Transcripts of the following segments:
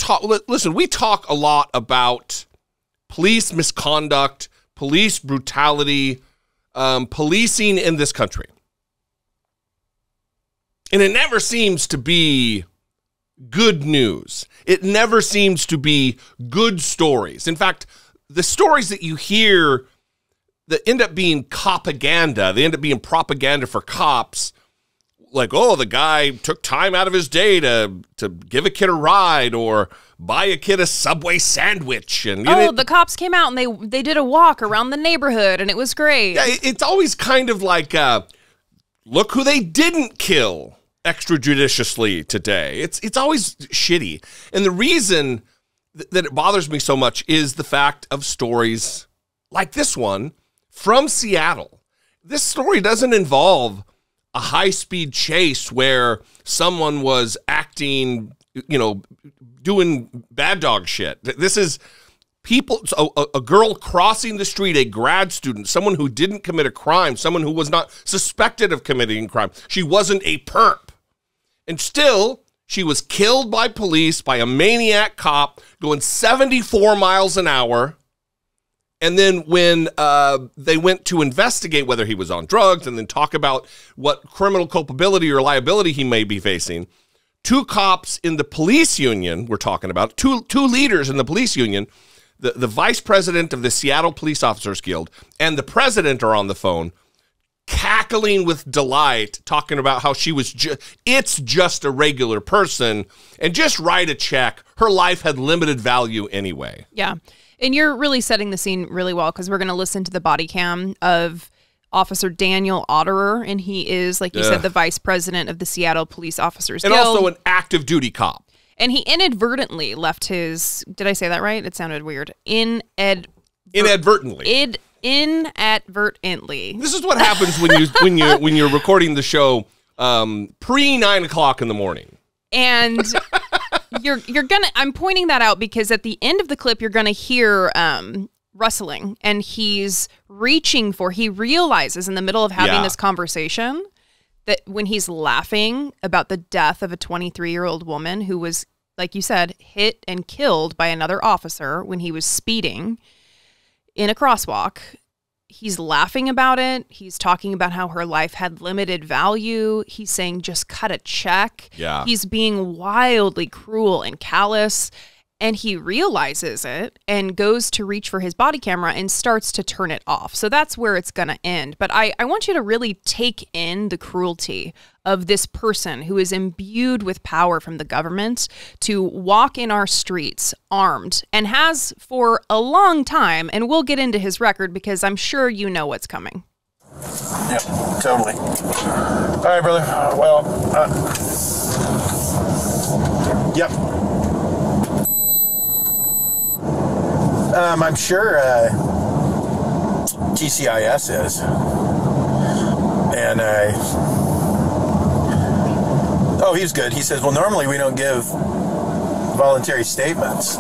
talk. Listen, we talk a lot about police misconduct, police brutality, policing in this country. And it never seems to be good news. It never seems to be good stories. In fact, the stories that you hear that end up being copaganda, they end up being propaganda for cops, like, oh, the guy took time out of his day to give a kid a ride or buy a kid a Subway sandwich. And the cops came out and they did a walk around the neighborhood and it was great. Yeah, it's always kind of like, look who they didn't kill extrajudiciously today. It's always shitty. And the reason that it bothers me so much is the fact of stories like this one from Seattle. This story doesn't involve a high-speed chase where someone was acting, doing bad dog shit. This is people, a girl crossing the street, a grad student, someone who didn't commit a crime, someone who was not suspected of committing a crime. She wasn't a perp. And still, she was killed by police, by a maniac cop going 74 miles an hour. And then when they went to investigate whether he was on drugs and then talk about what criminal culpability or liability he may be facing, two cops in the police union, we're talking about, two leaders in the police union, the vice president of the Seattle Police Officers Guild and the president are on the phone, cackling with delight, talking about how she was it's just a regular person, and just write a check. Her life had limited value anyway. Yeah. And you're really setting the scene really well because we're going to listen to the body cam of Officer Daniel Auderer, and he is, like you said, the vice president of the Seattle Police Officers Guild. And also an active duty cop. And he inadvertently left his, did I say that right? It sounded weird. Inadvertently. Inadvertently. This is what happens when you're recording the show pre 9 o'clock in the morning. And you're gonna, I'm pointing that out because at the end of the clip, you're gonna hear rustling, and he's reaching for, he realizes in the middle of having this conversation that when he's laughing about the death of a 23-year-old woman who was, like you said, hit and killed by another officer when he was speeding in a crosswalk, he's laughing about it. He's talking about how her life had limited value. He's saying, just cut a check. Yeah. He's being wildly cruel and callous. And he realizes it and goes to reach for his body camera and starts to turn it off. So that's where it's going to end. But I want you to really take in the cruelty of this person who is imbued with power from the government to walk in our streets armed and has for a long time. And we'll get into his record because I'm sure you know what's coming. Yep, totally. All right, brother. Well, yep. I'm sure GCIS is. And oh, he's good. He says, well, normally we don't give voluntary statements.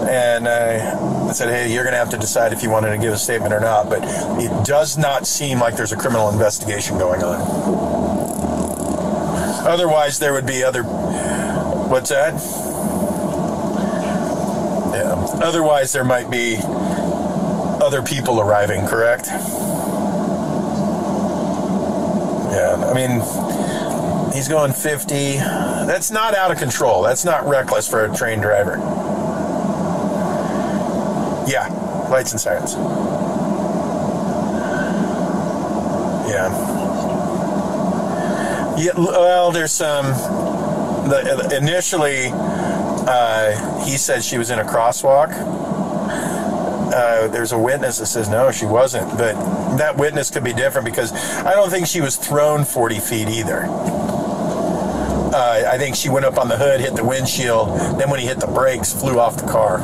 And I said, hey, you're going to have to decide if you wanted to give a statement or not. But it does not seem like there's a criminal investigation going on. Otherwise, there would be other... What's that? Yeah. Otherwise, there might be other people arriving, correct? Yeah, I mean, he's going 50. That's not out of control. That's not reckless for a trained driver. Yeah, lights and sirens. Yeah. Yeah, well, there's some... initially... he said she was in a crosswalk. There's a witness that says no, she wasn't. But that witness could be different because I don't think she was thrown 40 feet either. I think she went up on the hood, hit the windshield, then when he hit the brakes, flew off the car.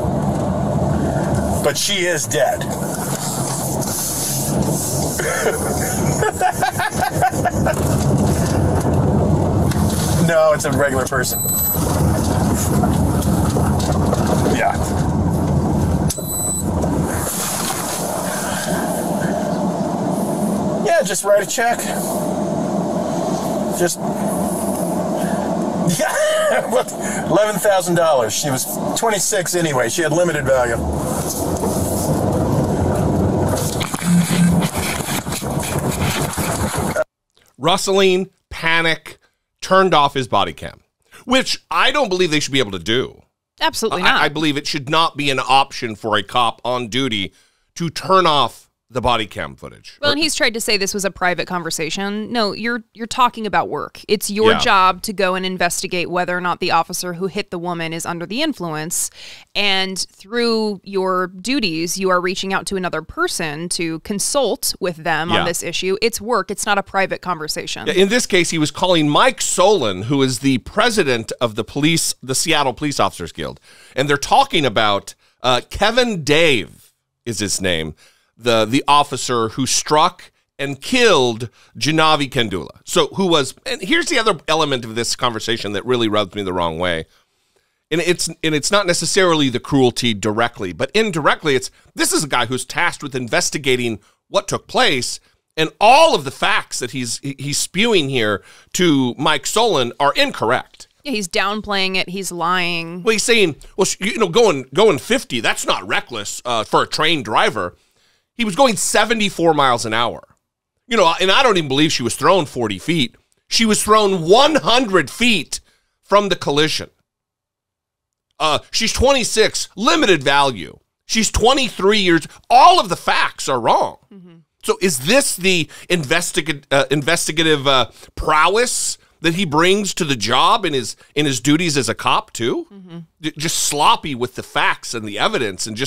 But she is dead. No, it's a regular person. Yeah. Yeah, just write a check. Just... Yeah. What? $11,000. She was 26 anyway. She had limited value. Rustling, panic, turned off his body cam, which I don't believe they should be able to do. Absolutely not. I believe it should not be an option for a cop on duty to turn off the body cam footage. Well, and he's tried to say this was a private conversation. No, you're talking about work. It's your job to go and investigate whether or not the officer who hit the woman is under the influence. And through your duties, you are reaching out to another person to consult with them on this issue. It's work. It's not a private conversation. Yeah, in this case, he was calling Mike Solon, who is the president of the Seattle Police Officers Guild. And they're talking about Kevin Dave is his name. The officer who struck and killed Janavi Kandula. So and here's the other element of this conversation that really rubs me the wrong way. And it's not necessarily the cruelty directly, but indirectly, this is a guy who's tasked with investigating what took place, and all of the facts that he's spewing here to Mike Solon are incorrect. Yeah, he's downplaying it. He's lying. Well, he's saying, going 50, that's not reckless for a trained driver. He was going 74 miles an hour. And I don't even believe she was thrown 40 feet. She was thrown 100 feet from the collision. She's 26, limited value. She's 23 years. All of the facts are wrong. Mm-hmm. So is this the investigative prowess that he brings to the job in his duties as a cop too? Mm-hmm. Just sloppy with the facts and the evidence, and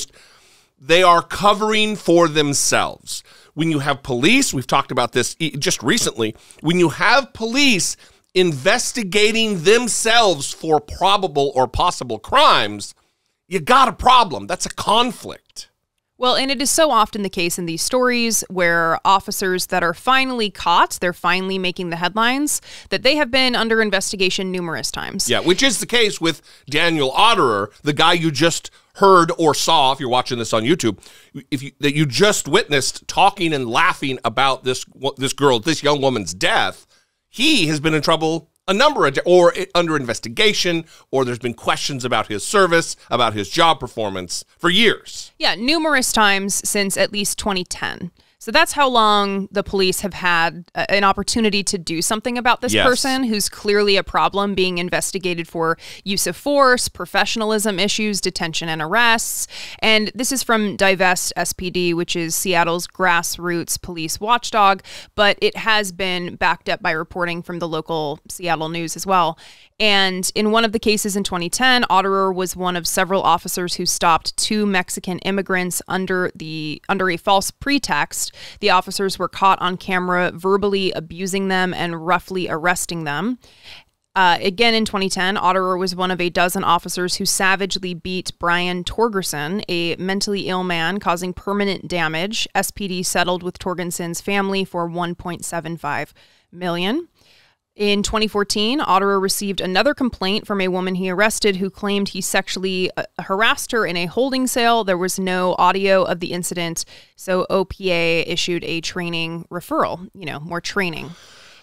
they are covering for themselves. When you have police, we've talked about this just recently, when you have police investigating themselves for probable or possible crimes, you got a problem. That's a conflict. Well, and it is so often the case in these stories where officers that are finally caught, they're finally making the headlines, that they have been under investigation numerous times. Yeah, which is the case with Daniel Auderer, the guy you just heard or saw, if you're watching this on YouTube, that you just witnessed talking and laughing about this young woman's death. He has been in trouble or under investigation, or there's been questions about his service, about his job performance for years. Yeah, numerous times since at least 2010. So that's how long the police have had an opportunity to do something about this person who's clearly a problem, being investigated for use of force, professionalism issues, detention and arrests. And this is from Divest SPD, which is Seattle's grassroots police watchdog, but it has been backed up by reporting from the local Seattle News as well. And in one of the cases in 2010, Auderer was one of several officers who stopped two Mexican immigrants under a false pretext. The officers were caught on camera verbally abusing them and roughly arresting them. Again, in 2010, Auderer was one of a dozen officers who savagely beat Brian Torgerson, a mentally ill man, causing permanent damage. SPD settled with Torgerson's family for $1.75 million. In 2014, Auderer received another complaint from a woman he arrested who claimed he sexually harassed her in a holding cell. There was no audio of the incident, so OPA issued a training referral, more training.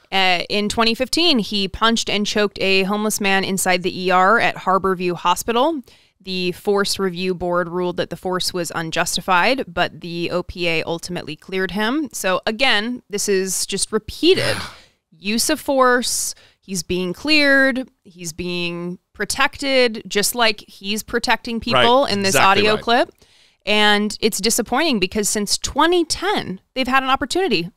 In 2015, he punched and choked a homeless man inside the ER at Harborview Hospital. The Force Review Board ruled that the force was unjustified, but the OPA ultimately cleared him. So again, this is just repeated. Use of force, he's being cleared, he's being protected, just like he's protecting people in this audio clip. And it's disappointing because since 2010, they've had an opportunity.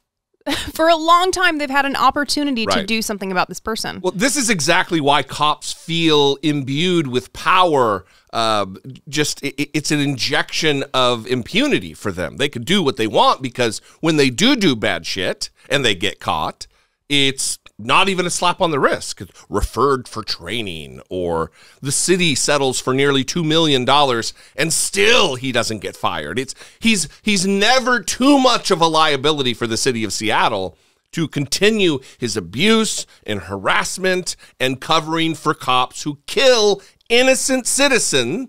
For a long time, they've had an opportunity to do something about this person. Well, this is exactly why cops feel imbued with power. It's an injection of impunity for them. They could do what they want because when they do bad shit and they get caught, it's not even a slap on the wrist. It's referred for training, or the city settles for nearly $2 million and still he doesn't get fired. He's never too much of a liability for the city of Seattle to continue his abuse and harassment and covering for cops who kill innocent citizens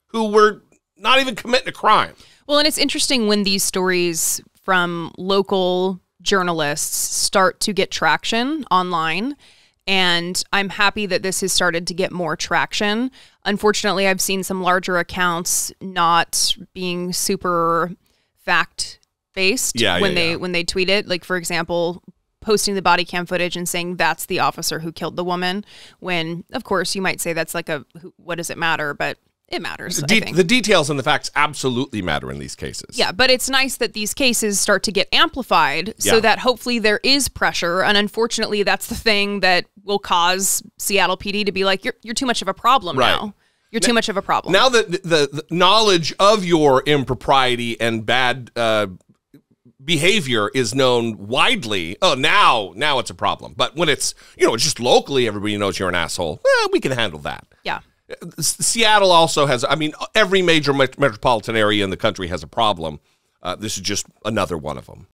who were not even committing a crime. Well, and it's interesting when these stories from local journalists start to get traction online And I'm happy that this has started to get more traction. Unfortunately, I've seen some larger accounts not being super fact-based when they tweet it. Like, for example, posting the body cam footage and saying that's the officer who killed the woman, when, of course, you might say that's like what does it matter? But it matters. The details and the facts absolutely matter in these cases. Yeah, but it's nice that these cases start to get amplified so that hopefully there is pressure. And unfortunately, that's the thing that will cause Seattle PD to be like, you're too much of a problem now. You're too much of a problem. Now that the knowledge of your impropriety and bad behavior is known widely, now it's a problem. But when it's, just locally, everybody knows you're an asshole, well, we can handle that. Yeah. Seattle also has, every major metropolitan area in the country has a problem. This is just another one of them.